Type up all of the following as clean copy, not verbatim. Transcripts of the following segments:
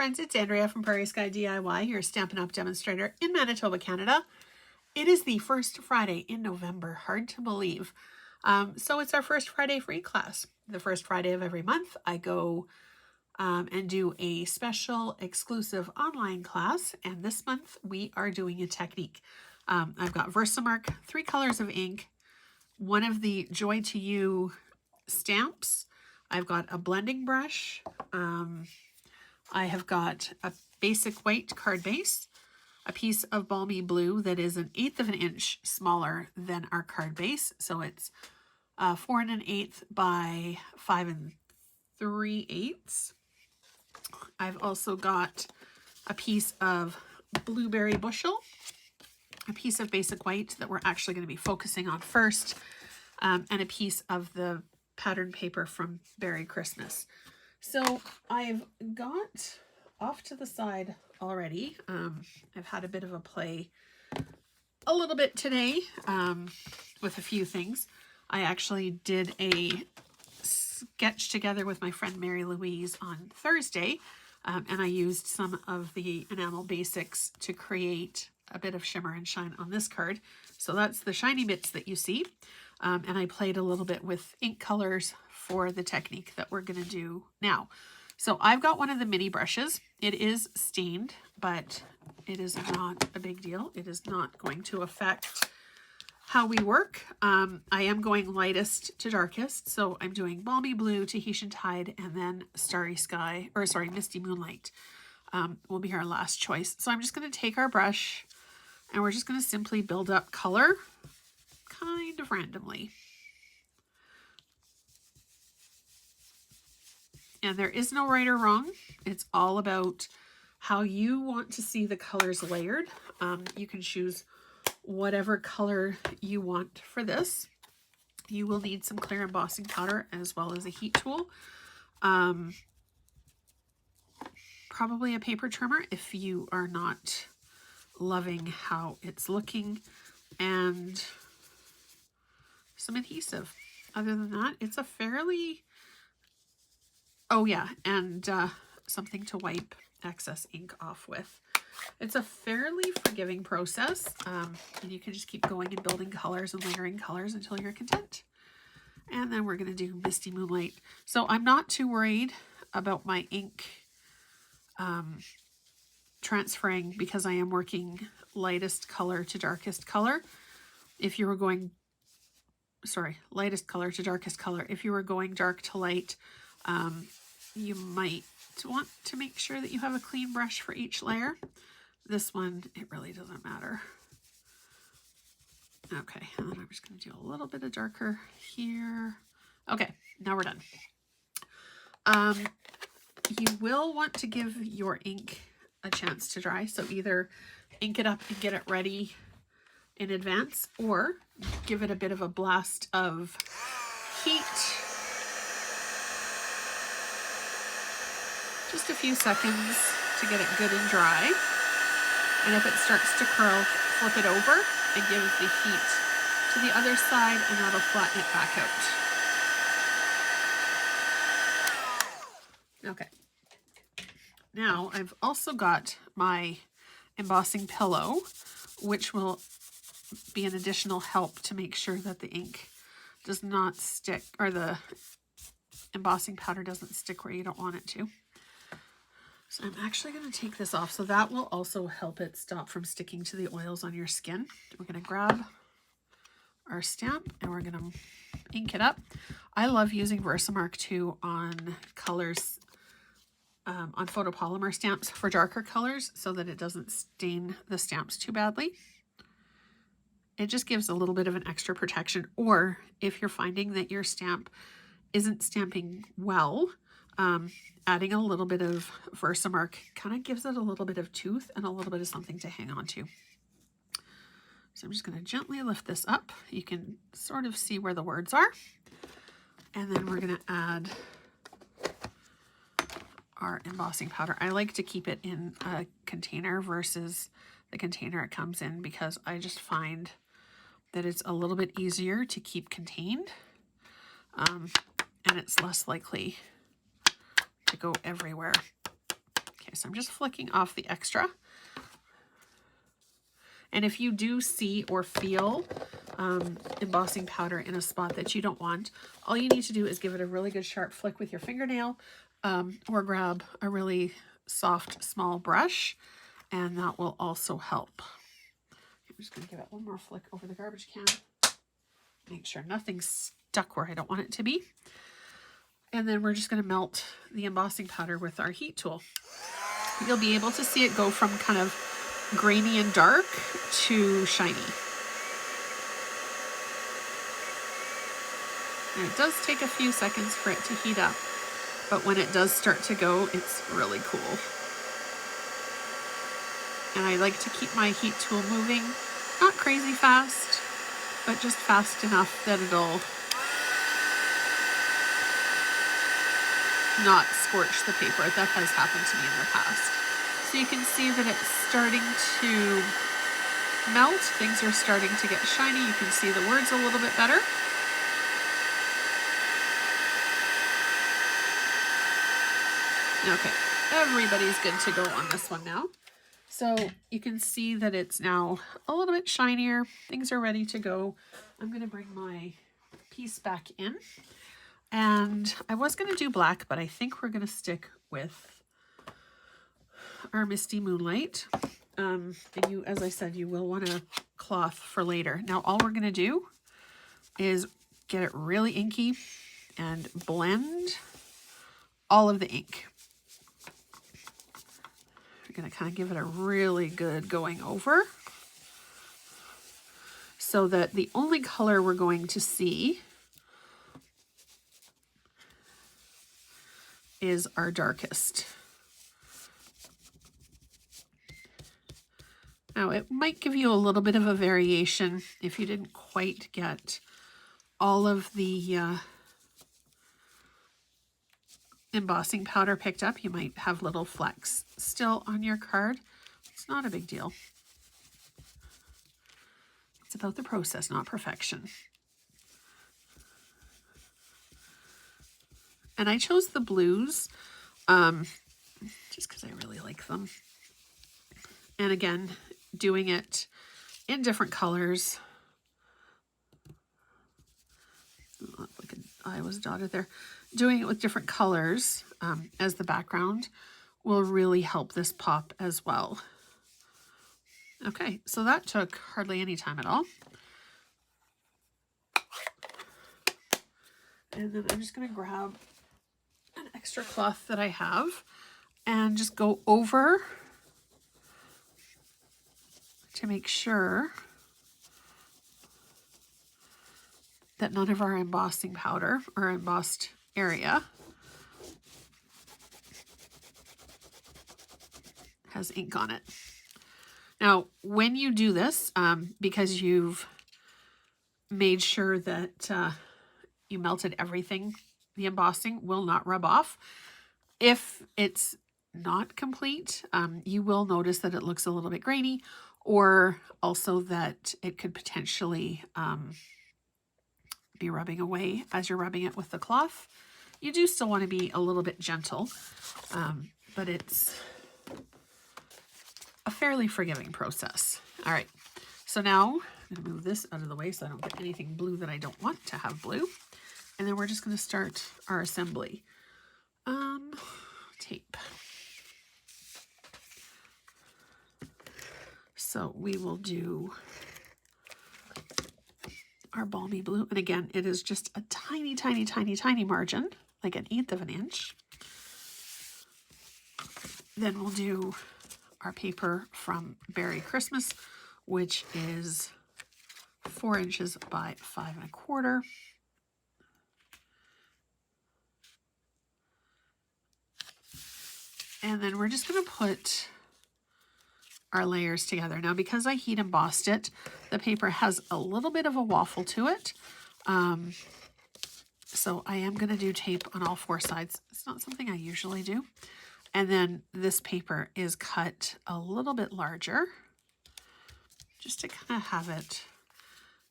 friends, it's Andrea from Prairie Sky DIY, your Stampin' Up! Demonstrator in Manitoba, Canada. It is the first Friday in November, hard to believe. So it's our first Friday free class. The first Friday of every month, I go and do a special exclusive online class, and this month we are doing a technique. I've got Versamark, 3 colors of ink, one of the Joy to You stamps. I've got a blending brush. I have got a basic white card base, a piece of balmy blue that is 1/8 of an inch smaller than our card base. So it's 4 1/8 by 5 3/8. I've also got a piece of blueberry bushel, a piece of basic white that we're actually going to be focusing on first, and a piece of the pattern paper from Berry Christmas. So I've got off to the side already. I've had a bit of a play a little bit today with a few things. I actually did a sketch together with my friend Mary Louise on Thursday, and I used some of the enamel basics to create a bit of shimmer and shine on this card. So that's the shiny bits that you see. And I played a little bit with ink colors for the technique that we're going to do now. So I've got one of the mini brushes. It is stained, but it is not a big deal. It is not going to affect how we work. I am going lightest to darkest. So I'm doing Balmy Blue, Tahitian Tide, and then Starry Sky, or sorry, Misty Moonlight will be our last choice. So I'm just going to take our brush and we're just going to simply build up color kind of randomly. And there is no right or wrong. It's all about how you want to see the colors layered. You can choose whatever color you want for this. You will need some clear embossing powder as well as a heat tool. Probably a paper trimmer if you are not loving how it's looking, and some adhesive. Other than that, it's a fairly, oh yeah, and something to wipe excess ink off with. It's a fairly forgiving process, and you can just keep going and building colors and layering colors until you're content. And then we're going to do Misty Moonlight. So I'm not too worried about my ink transferring because I am working lightest color to darkest color. If you were going, sorry, lightest color to darkest color. If you were going dark to light, you might want to make sure that you have a clean brush for each layer. This one, it really doesn't matter. Okay, and then I'm just going to do a little bit of darker here. Okay, now we're done. You will want to give your ink a chance to dry, so either ink it up and get it ready in advance, or give it a bit of a blast of heat. Just a few seconds to get it good and dry. And if it starts to curl, flip it over and give the heat to the other side, and that'll flatten it back out. Okay. Now I've also got my embossing pillow, which will be an additional help to make sure that the ink does not stick, or the embossing powder doesn't stick where you don't want it to. So I'm actually going to take this off, so that will also help it stop from sticking to the oils on your skin. We're going to grab our stamp and we're going to ink it up. I love using Versamark too on colors, on photopolymer stamps for darker colors, so that it doesn't stain the stamps too badly. It just gives a little bit of an extra protection. Or if you're finding that your stamp isn't stamping well, adding a little bit of Versamark kind of gives it a little bit of tooth and a little bit of something to hang on to. So I'm just going to gently lift this up. You can sort of see where the words are. And then we're going to add our embossing powder. I like to keep it in a container versus the container it comes in, because I just find that it's a little bit easier to keep contained, and it's less likely to go everywhere. Okay, so I'm just flicking off the extra. And if you do see or feel embossing powder in a spot that you don't want, all you need to do is give it a really good sharp flick with your fingernail, or grab a really soft small brush, and that will also help. I'm just going to give it one more flick over the garbage can. Make sure nothing's stuck where I don't want it to be. And then we're just going to melt the embossing powder with our heat tool. You'll be able to see it go from kind of grainy and dark to shiny. And it does take a few seconds for it to heat up, but when it does start to go, it's really cool. And I like to keep my heat tool moving, not crazy fast, but just fast enough that it'll not scorch the paper. That has happened to me in the past. So you can see that it's starting to melt. Things are starting to get shiny. You can see the words a little bit better. Okay, everybody's good to go on this one now. So you can see that it's now a little bit shinier. Things are ready to go. I'm going to bring my piece back in. And I was going to do black, but I think we're going to stick with our Misty Moonlight. And you, as I said, you will want a cloth for later. Now all we're going to do is get it really inky and blend all of the ink. We're going to kind of give it a really good going over so that the only color we're going to see is our darkest. Now it might give you a little bit of a variation if you didn't quite get all of the embossing powder picked up. You might have little flecks still on your card. It's not a big deal. It's about the process, not perfection. And I chose the blues just because I really like them. And again, doing it in different colors. Like an I was dotted there. Doing it with different colors as the background will really help this pop as well. Okay, so that took hardly any time at all. And then I'm just going to grab an extra cloth that I have and just go over to make sure that none of our embossing powder or embossed area has ink on it. Now, when you do this, because you've made sure that you melted everything, the embossing will not rub off. If it's not complete, you will notice that it looks a little bit grainy, or also that it could potentially be rubbing away as you're rubbing it with the cloth. You do still want to be a little bit gentle, but it's a fairly forgiving process. All right, so now I'm going to move this out of the way so I don't get anything blue that I don't want to have blue. And then we're just going to start our assembly. Tape. So we will do our balmy blue. And again, it is just a tiny, tiny, tiny, tiny margin, like 1/8 of an inch. Then we'll do our paper from Berry Christmas, which is 4 inches by 5 1/4. And then we're just going to put our layers together. Now, because I heat embossed it, the paper has a little bit of a waffle to it. So I am going to do tape on all 4 sides. It's not something I usually do. And then this paper is cut a little bit larger, just to kind of have it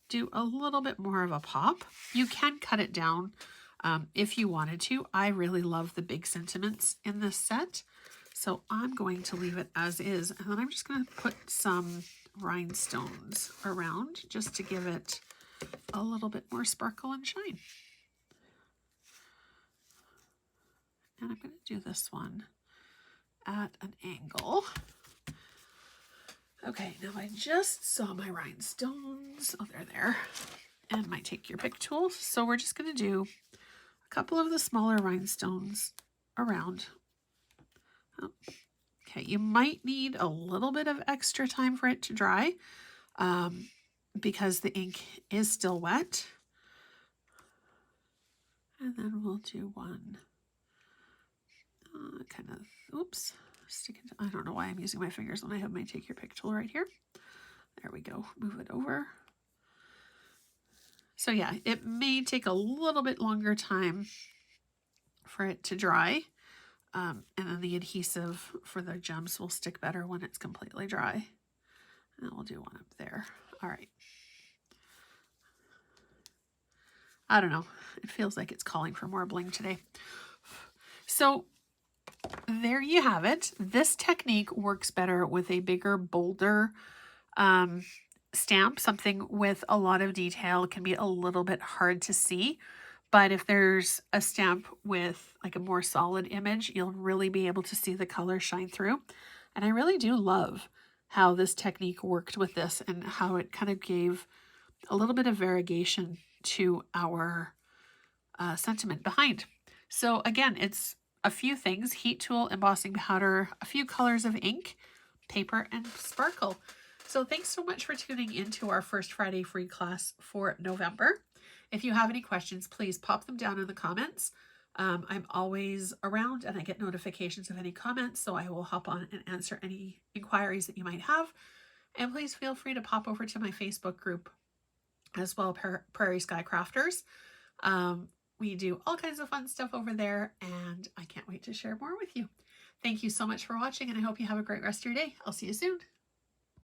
do a little bit more of a pop. You can cut it down if you wanted to. I really love the big sentiments in this set, So I'm going to leave it as is, and then I'm just going to put some rhinestones around just to give it a little bit more sparkle and shine. And I'm going to do this one at an angle. Okay, now I just saw my rhinestones. Oh, they're there. And my take your pick tool. So we're just going to do a couple of the smaller rhinestones around. Oh. Okay, you might need a little bit of extra time for it to dry because the ink is still wet. And then we'll do one kind of, oops, stick it. I don't know why I'm using my fingers when I have my take your pick tool right here. There we go, move it over. So yeah, it may take a little bit longer time for it to dry. And then the adhesive for the gems will stick better when it's completely dry. And we'll do one up there. All right. I don't know. It feels like it's calling for more bling today. So there you have it. This technique works better with a bigger, bolder stamp. Something with a lot of detail can be a little bit hard to see. But if there's a stamp with like a more solid image, you'll really be able to see the color shine through. And I really do love how this technique worked with this and how it kind of gave a little bit of variegation to our sentiment behind. So again, it's a few things: heat tool, embossing powder, a few colors of ink, paper, and sparkle. So thanks so much for tuning into our first Friday free class for November. If you have any questions, please pop them down in the comments. I'm always around and I get notifications of any comments, so I will hop on and answer any inquiries that you might have. And please feel free to pop over to my Facebook group as well, Prairie Sky Crafters. We do all kinds of fun stuff over there, and I can't wait to share more with you. Thank you so much for watching, and I hope you have a great rest of your day. I'll see you soon.